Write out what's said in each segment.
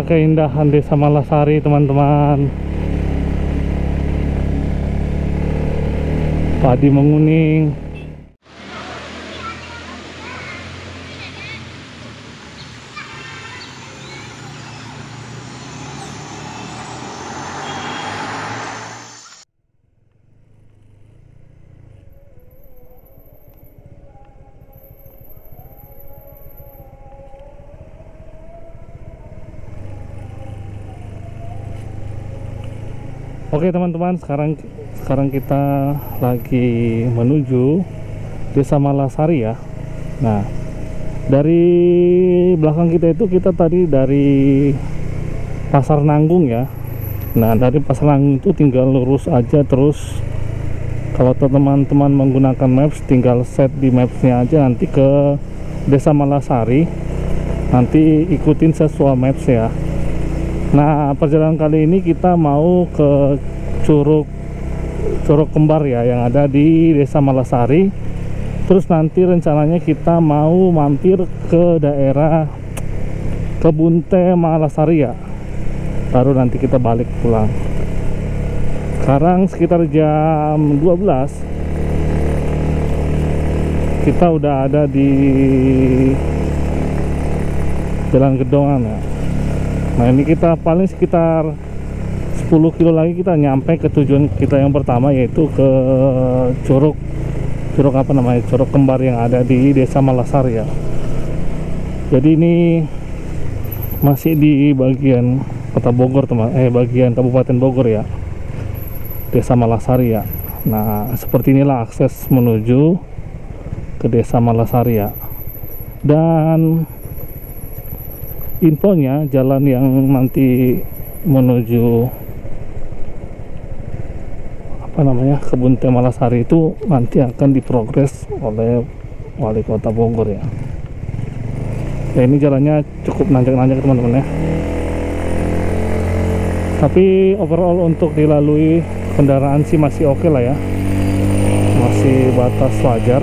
keindahan Desa Malasari, teman-teman. Padi menguning. Oke teman-teman, sekarang kita lagi menuju Desa Malasari ya. Nah, dari belakang kita itu kita tadi dari Pasar Nanggung ya. Nah, dari Pasar Nanggung itu tinggal lurus aja terus. Kalau teman-teman menggunakan maps, tinggal set di mapsnya aja nanti ke Desa Malasari. Nanti ikutin sesuai maps ya. Nah, perjalanan kali ini kita mau ke Curug Kembar ya, yang ada di Desa Malasari. Terus nanti rencananya kita mau mampir ke daerah Kebun Teh Malasari ya. Baru nanti kita balik pulang. Sekarang sekitar jam 12. Kita udah ada di Jalan Gedongan ya. Nah, ini kita paling sekitar 10 kilo lagi kita nyampe ke tujuan kita yang pertama, yaitu ke Curug Kembar yang ada di Desa Malasari ya. Jadi ini masih di bagian Kota Bogor bagian Kabupaten Bogor ya, Desa Malasari ya. Nah, seperti inilah akses menuju ke Desa Malasari ya. Dan infonya, jalan yang nanti menuju Kebun Teh Malasari itu nanti akan diprogres oleh Wali Kota Bogor ya. Ya, ini jalannya cukup nanjak-nanjak teman-teman ya. Tapi overall untuk dilalui kendaraan sih masih oke lah ya. Masih batas wajar.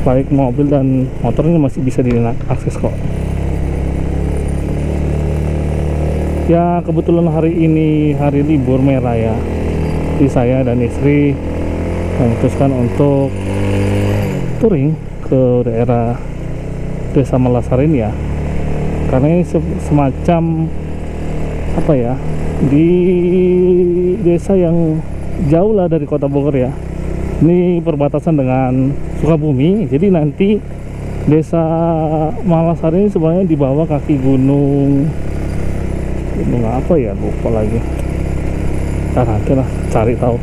Baik mobil dan motornya masih bisa diakses kok. Ya, kebetulan hari ini hari libur merah ya. Jadi saya dan istri memutuskan untuk touring ke daerah Desa Malasari ini ya. Karena ini semacam di desa yang jauh lah dari Kota Bogor ya. Ini perbatasan dengan Sukabumi. Jadi nanti Desa Malasari ini sebenarnya di bawah kaki gunung apa ya, lupa lagi. Nanti lah cari tahu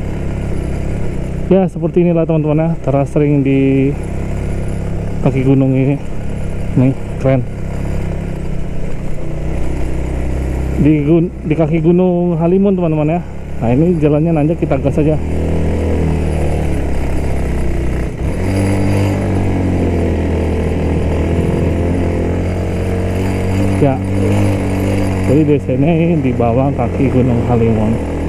ya. Seperti inilah teman-teman ya, terasering di kaki gunung ini. Nih keren, di kaki gunung Halimun teman-teman ya. Nah, ini jalannya nanjak, kita gas saja. Ya, jadi desa ini di bawah kaki Gunung Halimun.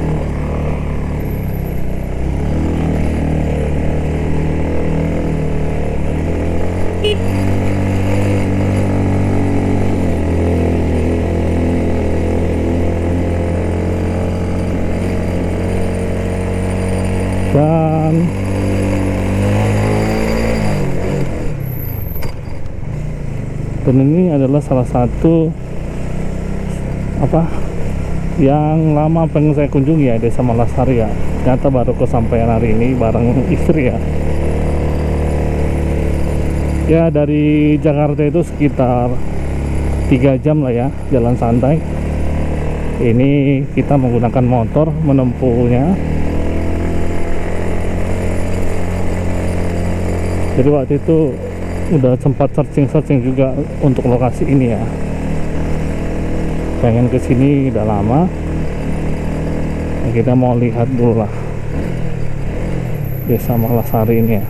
Dan ini adalah salah satu yang lama pengen saya kunjungi ya, Desa Malasari ya. Ternyata baru kesampaian hari ini bareng istri ya. Ya, dari Jakarta itu sekitar 3 jam lah ya, jalan santai. Ini kita menggunakan motor menempuhnya. Jadi waktu itu udah sempat searching juga untuk lokasi ini ya. Pengen kesini udah lama. Nah, kita mau lihat dulu lah Desa Malasari ini ya,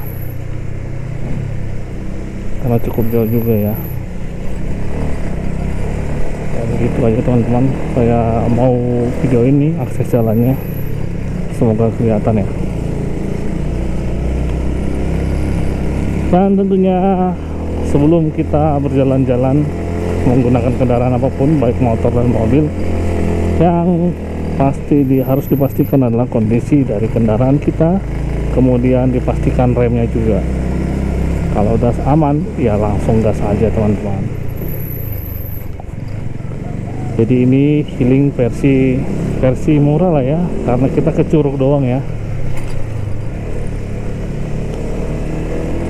karena cukup jauh juga ya. Ya, begitu aja teman-teman, saya mau video ini akses jalannya, semoga kelihatan ya. Dan tentunya sebelum kita berjalan-jalan menggunakan kendaraan apapun, baik motor dan mobil, yang pasti harus dipastikan adalah kondisi dari kendaraan kita, kemudian dipastikan remnya juga. Kalau udah aman, ya langsung gas aja teman-teman. Jadi ini healing versi murah lah ya, karena kita ke Curug doang ya.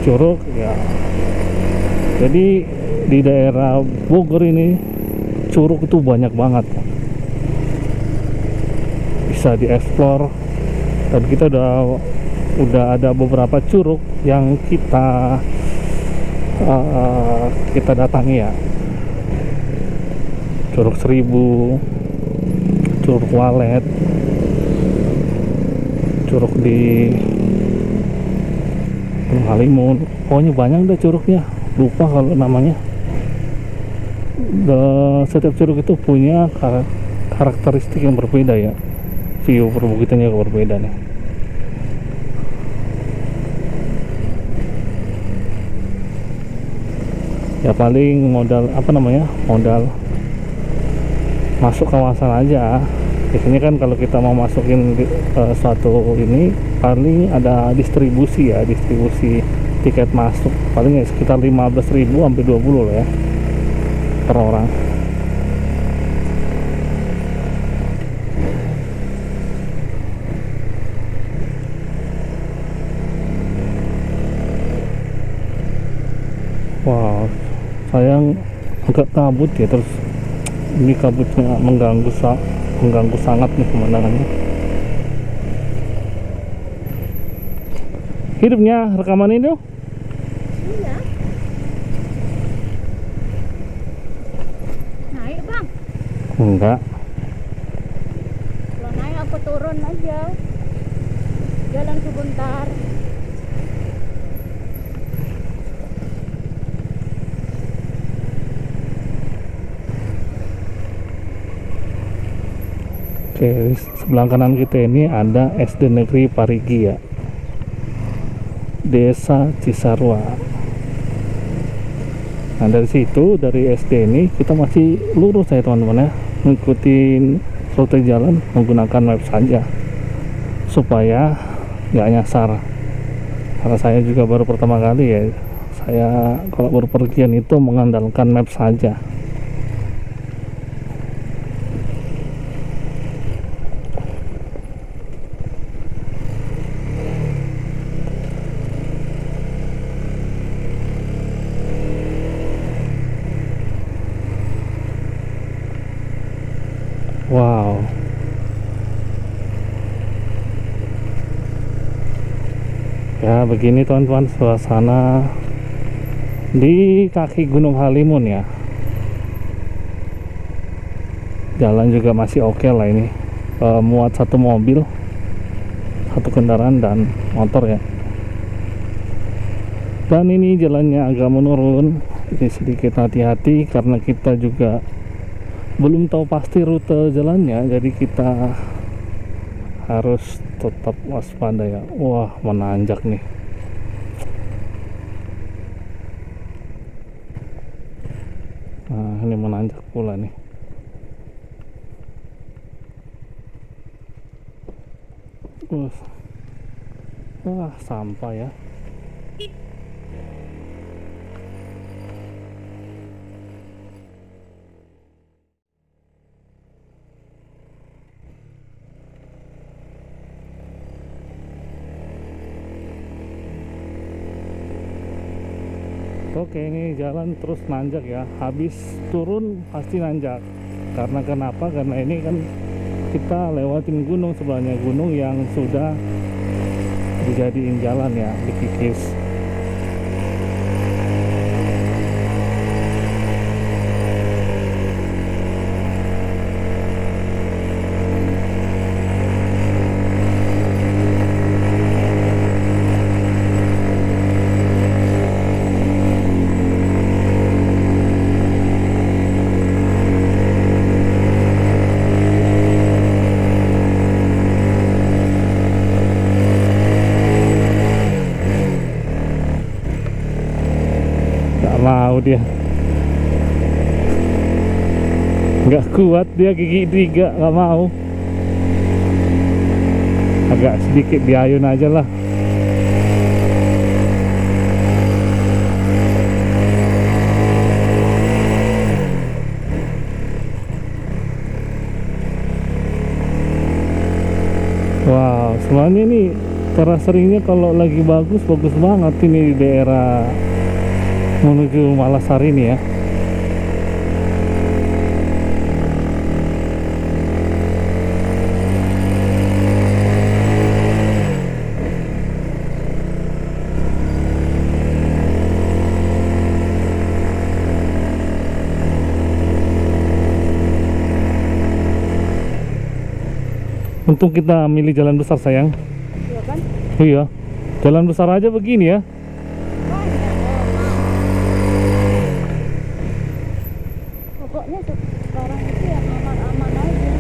Curug ya. Jadi di daerah Bogor ini curug itu banyak banget, bisa dieksplor, dan kita udah ada beberapa curug yang kita datangi ya. Curug Seribu, Curug Walet, curug di Gunung Halimun, pokoknya banyak deh curugnya, lupa kalau namanya. Setiap curug itu punya karakteristik yang berbeda ya, view perbukitannya juga berbeda nih. Ya paling modal modal masuk kawasan aja. Biasanya kan kalau kita mau masukin suatu ini, paling ada distribusi tiket masuk, paling ya sekitar 15.000 sampai 20 lah ya per orang. Wow, sayang agak kabut ya, terus ini kabutnya mengganggu sangat nih pemandangannya. Hidupnya rekaman ini tuh. Iya. Naik bang? Enggak. Kalau naik aku turun aja. Jalan sebentar. Oke, sebelah kanan kita ini ada SD Negeri Parigi ya, Desa Cisarua. Nah dari situ, dari SD ini kita masih lurus ya teman-teman ya, ngikutin rute jalan menggunakan map saja supaya nggak nyasar. Karena saya juga baru pertama kali ya, saya kalau berpergian itu mengandalkan map saja. Wow, ya begini teman-teman suasana di kaki Gunung Halimun ya. Jalan juga masih oke lah ini, muat satu mobil, satu kendaraan dan motor ya. Dan ini jalannya agak menurun, jadi sedikit hati-hati karena kita juga belum tahu pasti rute jalannya, jadi kita harus tetap waspada ya. Wah, menanjak nih. Nah, ini menanjak pula nih. Wah, sampah ya. Oke, ini jalan terus nanjak ya, habis turun pasti nanjak. Karena kenapa? Karena ini kan kita lewatin gunung, sebelahnya gunung yang sudah dijadiin jalan ya, dikikis. Mau dia Nggak kuat dia, gigi 3 nggak mau. Agak sedikit diayun aja lah. Wow, sebenarnya ini teras ringnya kalau lagi bagus banget ini di daerah menuju Malasari ini ya. Untung kita milih jalan besar sayang. Iya kan? Iya, jalan besar aja begini ya. Pokoknya sekarang itu yang aman-aman aja.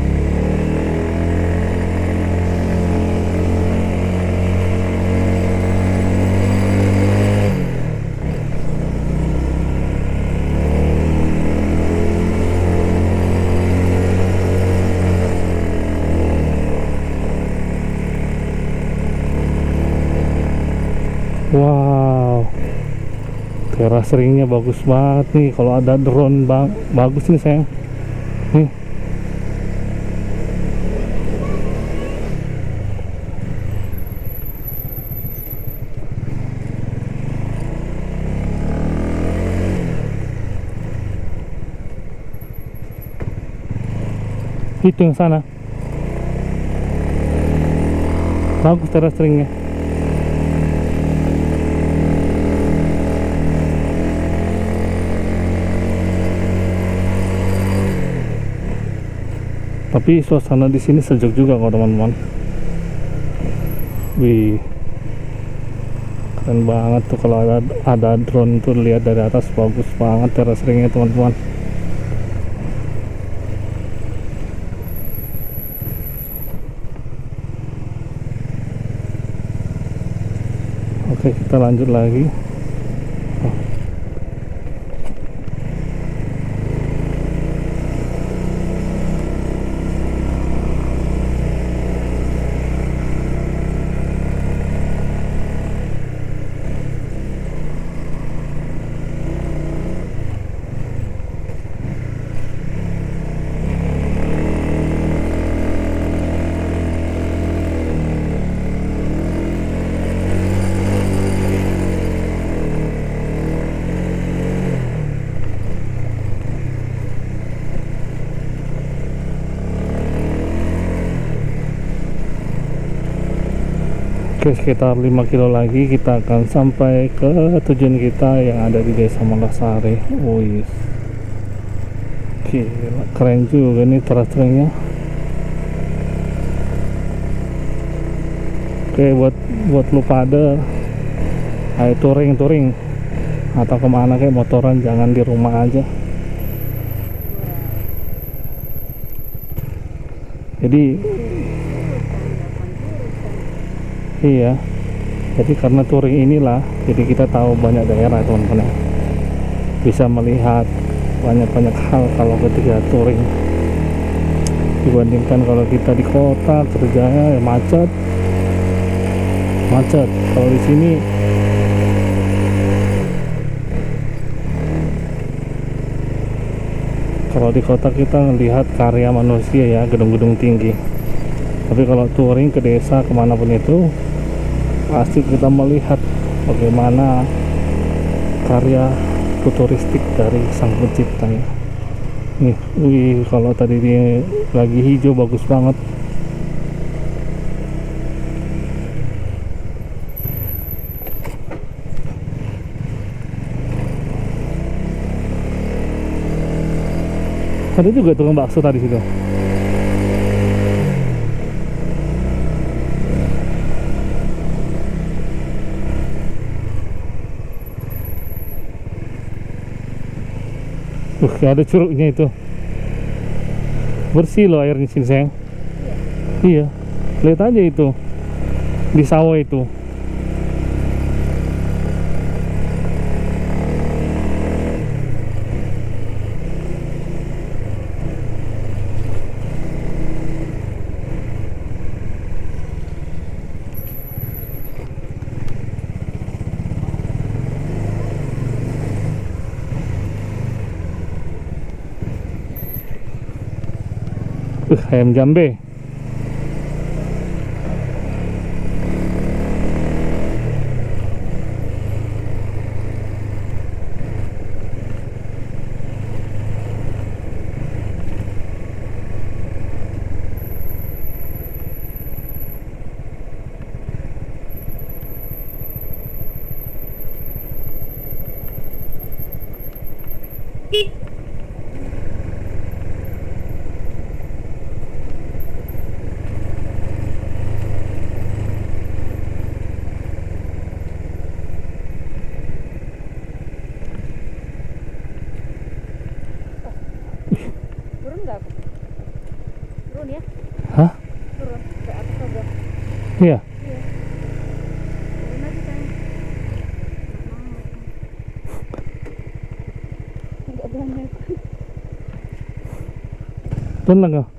Wow, teras ringnya bagus banget nih. Kalau ada drone bagus nih sayang. Nih. Itu yang sana. Bagus teras ringnya. Tapi suasana di sini sejuk juga kok teman-teman. Wih, keren banget tuh kalau ada drone tuh, lihat dari atas bagus banget teras ringnya teman-teman. Oke, kita lanjut lagi. Oke, sekitar 5 kilo lagi kita akan sampai ke tujuan kita yang ada di Desa Malasari. Wih, gila, keren juga nih teras ringnya. Oke, buat lu pada ayo touring atau kemana kayak motoran, jangan di rumah aja. Jadi iya, jadi karena touring inilah, jadi kita tahu banyak daerah teman-teman, bisa melihat banyak hal kalau ketika touring, dibandingkan kalau kita di kota kerjanya ya macet. Kalau di sini kalau di kota kita melihat karya manusia ya, gedung-gedung tinggi. Tapi kalau touring ke desa kemanapun itu, pasti kita melihat bagaimana karya futuristik dari sang pencipta ya. Nih, wih, kalau tadi dia lagi hijau bagus banget. Ada juga tukang bakso tadi situ. Ada curugnya itu. Bersih loh airnya sini sayang. Iya. Lihat aja itu. Di sawah itu. ayam jambe. Turun nggak aku? Turun ya? Hah? Turun ke atas aja. Iya. Iya. Turun aja sayang. Nggak banyak. Turun lah kau. Hah?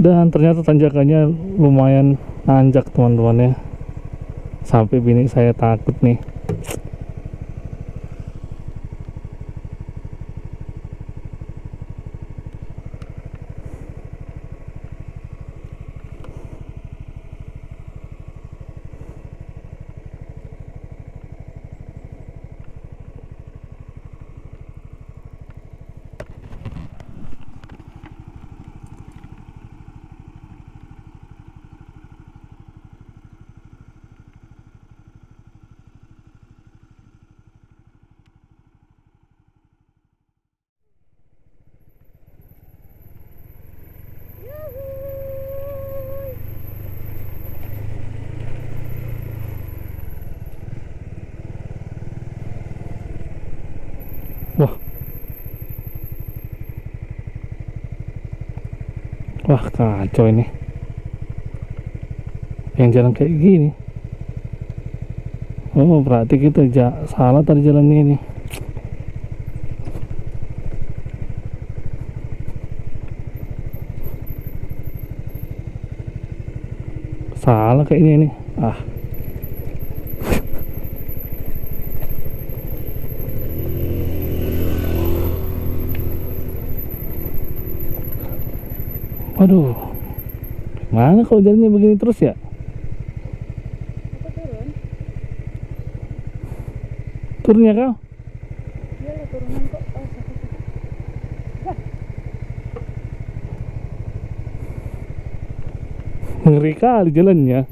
Dan ternyata tanjakannya lumayan nanjak teman-teman ya. Sampai bini saya takut nih. Wah. Wah, kacau ini. Yang jalan kayak gini. Oh, berarti kita salah tadi jalannya ini. Salah kayaknya ini. Ah. Waduh. Mana kalau jalannya begini terus ya? Apa turun? Turunnya kau? Iya lah turunan kok. Oh, Ngeri kali jalannya.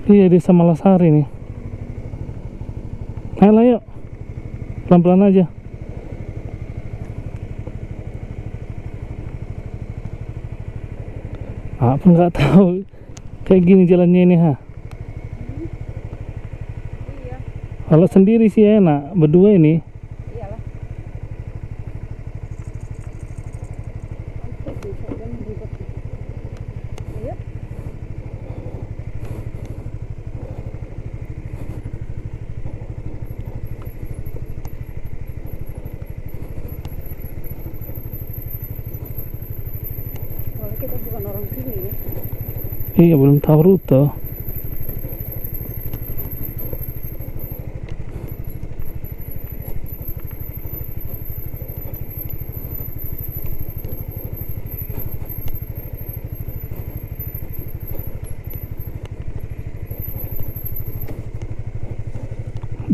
Iya, Desa Malasari nih. Ayolah yuk, pelan-pelan aja. Apa nggak tahu kayak gini jalannya ini ha. Iya. Kalau sendiri sih enak, berdua ini. Iyalah. Untuk bisa dan ribet. Ayo. Kalau kita bukan orang sini ya. Iya, belum tahu rute.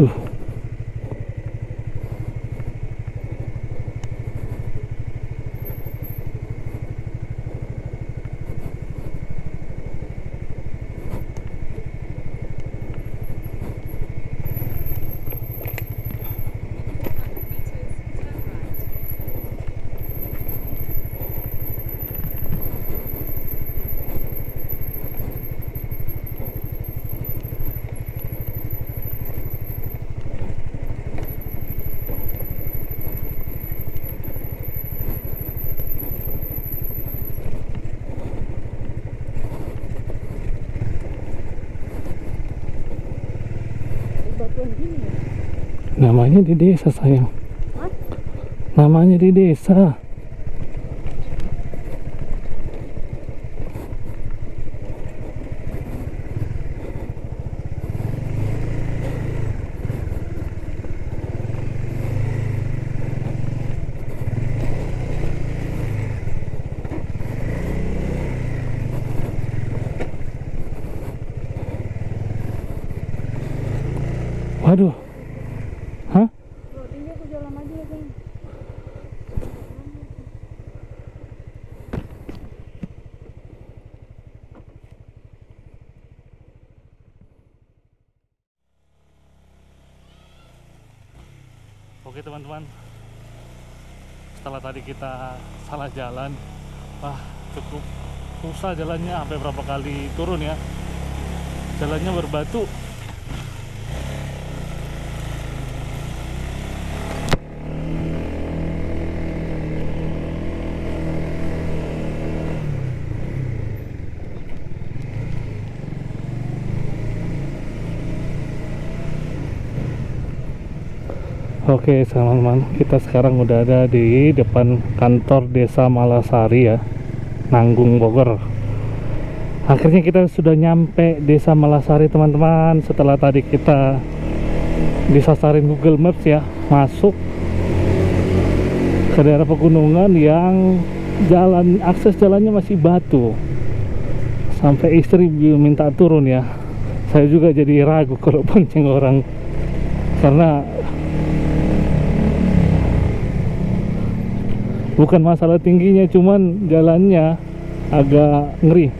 Duh. Batuan gini ya. Namanya di desa sayang. Hah? Namanya di desa. Waduh. Hah? Rodinya aku jalan aja ya kan. Oke teman-teman, setelah tadi kita salah jalan, wah cukup susah jalannya, sampai berapa kali turun ya, jalannya berbatu. Oke teman-teman, kita sekarang udah ada di depan kantor Desa Malasari ya, Nanggung, Bogor. Akhirnya kita sudah nyampe Desa Malasari teman-teman, setelah tadi kita disasarin Google Maps ya, masuk ke daerah pegunungan yang akses jalannya masih batu. Sampai istri minta turun ya, saya juga jadi ragu kalau bonceng orang, karena bukan masalah tingginya, cuman jalannya agak ngeri.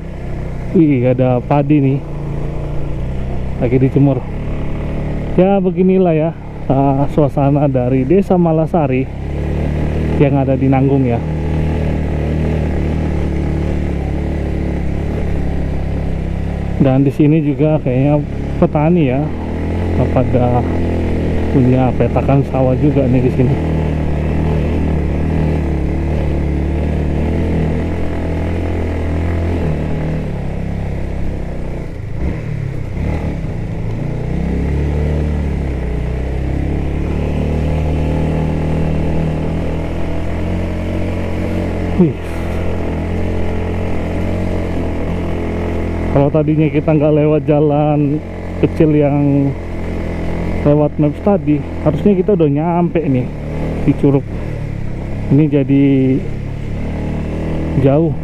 Wih, ada padi nih lagi dijemur. Ya beginilah ya suasana dari Desa Malasari yang ada di Nanggung ya. Dan di sini juga kayaknya petani ya, pada punya petakan sawah juga nih di sini. Wih. Kalau tadinya kita nggak lewat jalan kecil yang lewat maps tadi, harusnya kita udah nyampe nih di Curug. Ini jadi jauh.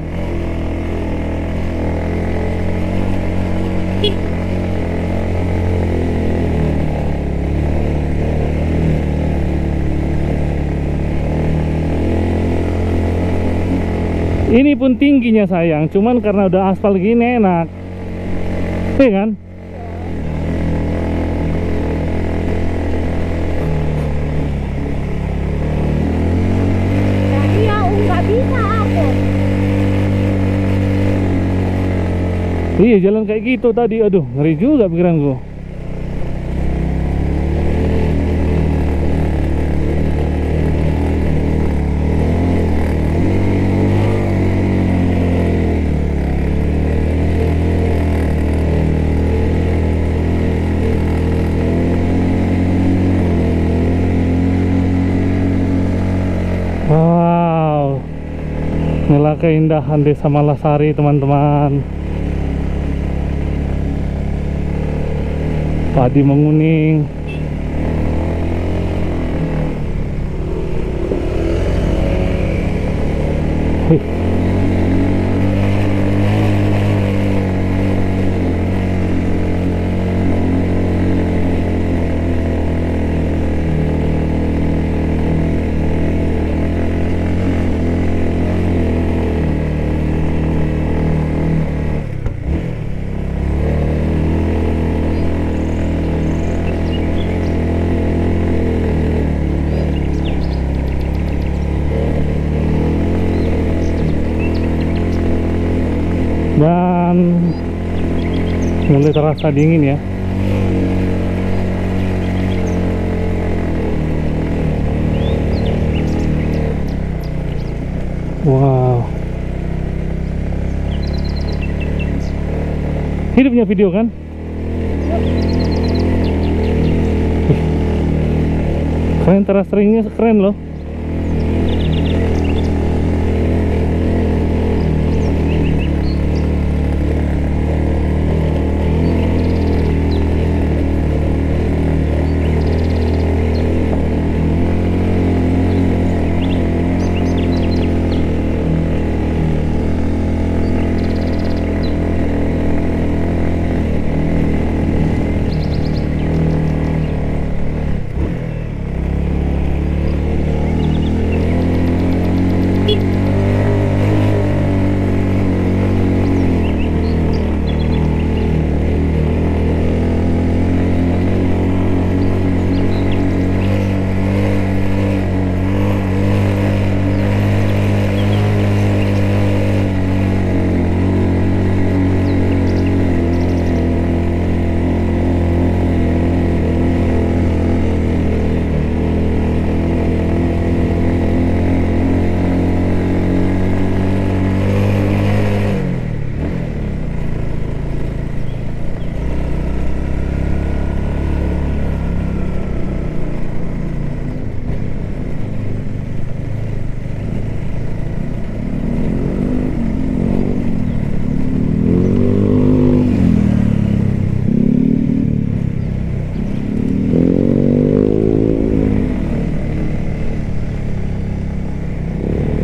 Ini pun tingginya sayang, cuman karena udah aspal gini enak, iya kan? Iya. Iya, jalan kayak gitu tadi. Aduh, ngeri juga pikiranku. Wow, inilah keindahan Desa Malasari, teman-teman. Padi menguning. Wih. Dan mulai terasa dingin ya. Wow, hidupnya video kan. Keren, teras ringnya keren loh.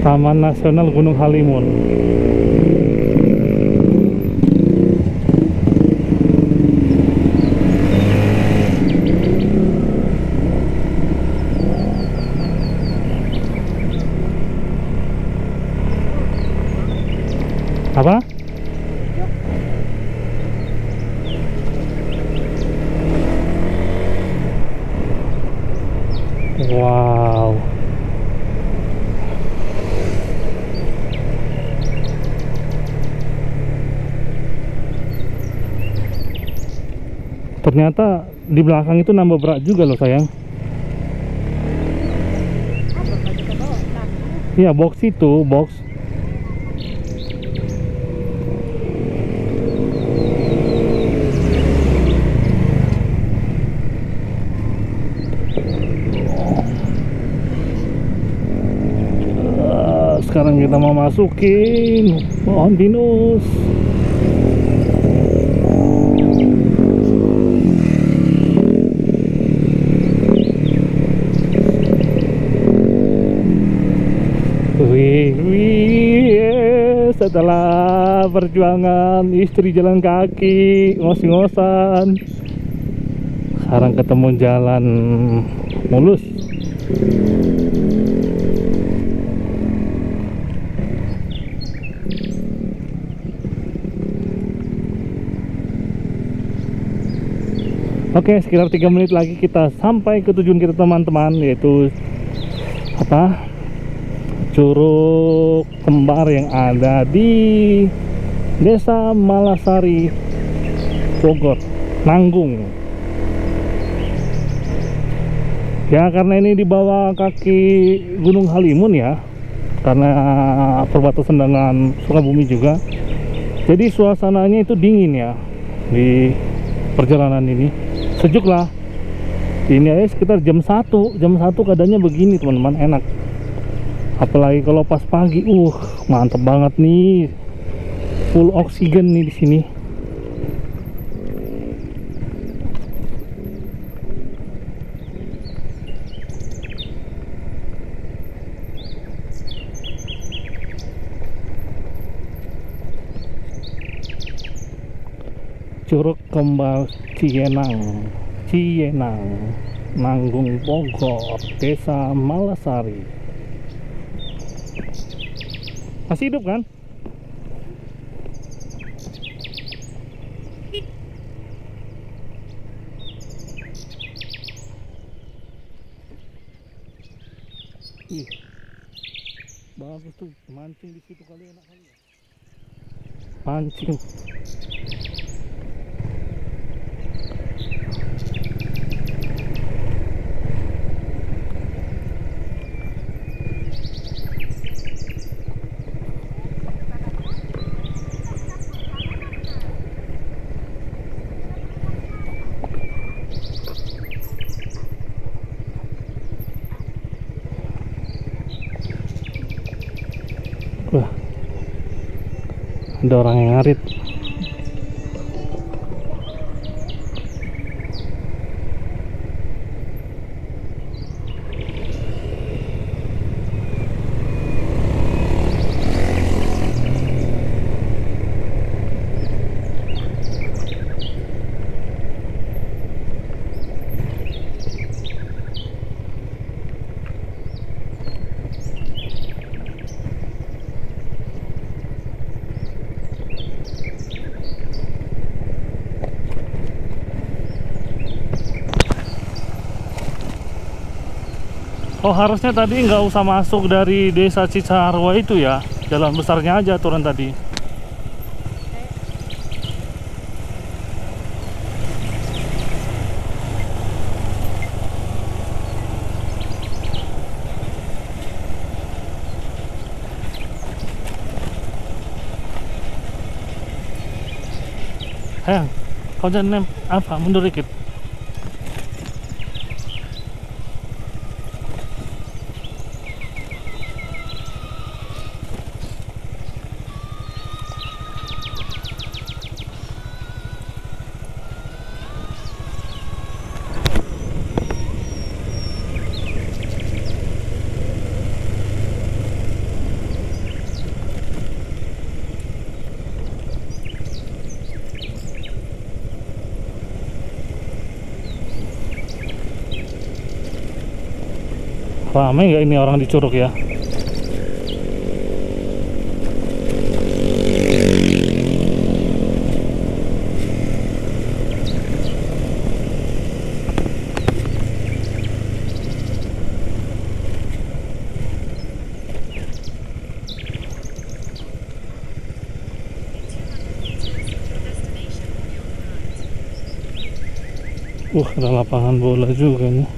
Taman Nasional Gunung Halimun. Apa? Wow. Ternyata di belakang itu nambah berat juga loh sayang. Iya, box itu, box. Sekarang kita mau masukin pohon pinus. Setelah perjuangan istri jalan kaki ngos-ngosan, sekarang ketemu jalan mulus. Oke, sekitar 3 menit lagi kita sampai ke tujuan kita teman-teman, yaitu apa? Curug Kembar yang ada di Desa Malasari, Bogor, Nanggung. Ya, karena ini di bawah kaki Gunung Halimun ya, karena perbatasan dengan Sukabumi juga, jadi suasananya itu dingin ya di perjalanan ini. Sejuk lah. Ini aja sekitar jam 1 keadaannya begini teman-teman, enak. Apalagi kalau pas pagi, mantep banget nih, full oksigen nih di sini. Curug Kembar Ciyenang, Nanggung, Bogor, Desa Malasari. Masih hidup kan? Ih, bagus tuh, mancing di situ kali, enak kali ya. Pancing. Wah, ada orang yang ngarit. Oh, harusnya tadi nggak usah masuk dari desa Cisarua itu ya, jalan besarnya aja turun tadi. Sayang, kau jangan mundur dikit. Ramai nggak ini orang di Curug ya? Ada lapangan bola juga nih.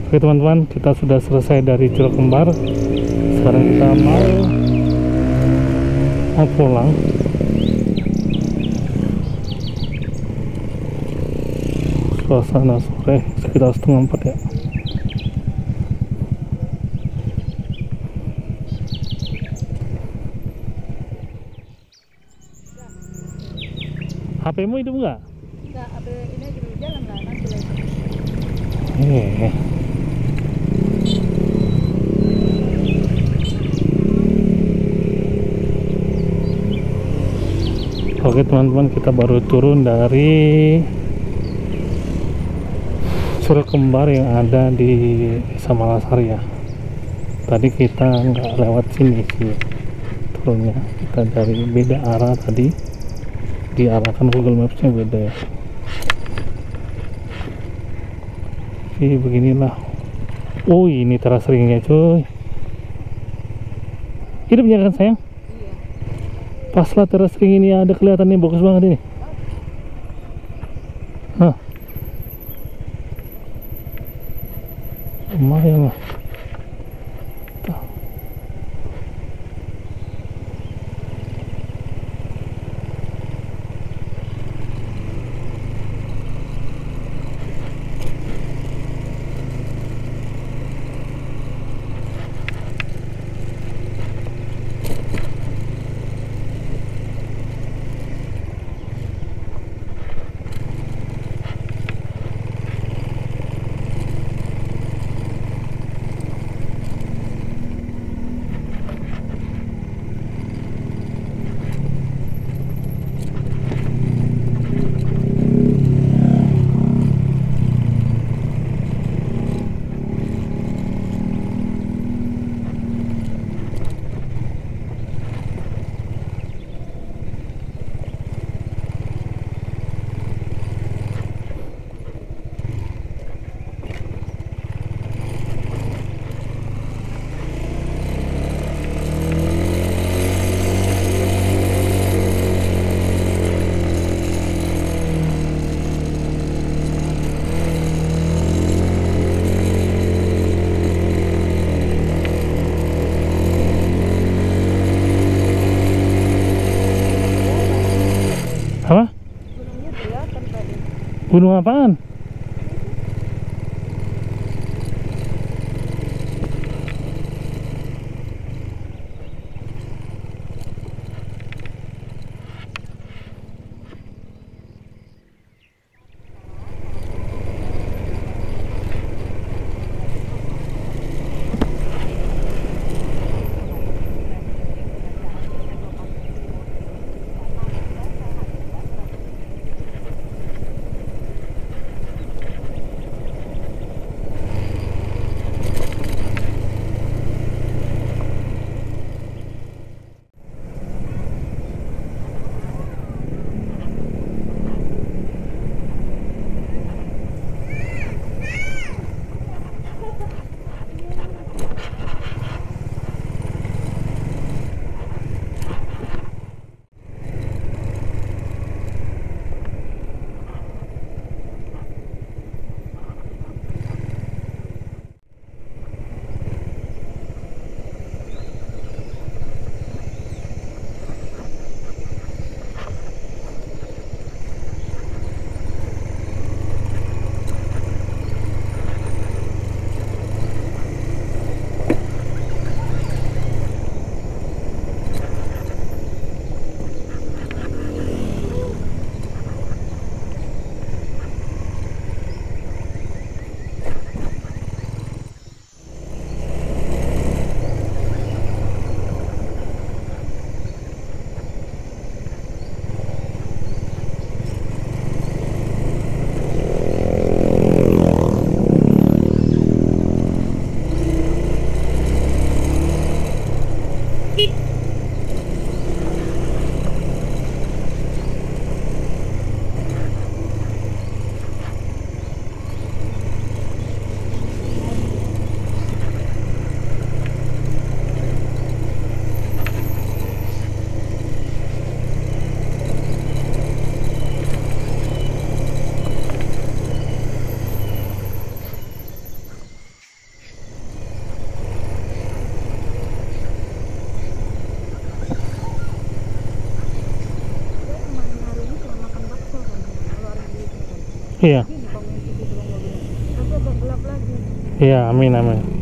Oke teman-teman, kita sudah selesai dari Curug Kembar. Sekarang kita mau pulang. Suasana sore sekitar 3:30 ya. HP-mu hidup nggak? Enggak, HP ini dulu jalan lah, nanti lagi. Oke teman-teman, kita baru turun dari Surau Kembar yang ada di Desa Malasari ya. Tadi kita nggak lewat sini sih turunnya, kita dari beda arah tadi, diarahkan Google Maps-nya beda ya. Jadi beginilah. Oh ini teras ringnya cuy. Hidupnya kan sayang? Iya. Pas lah teras ring ini ada, kelihatan nih, bagus banget ini. Hah. Lumayan lah. Tuh. Apa? Gunungnya kelihatan tadi. Gunung apaan? Iya. Tapi agak gelap lagi. Iya, amin amin.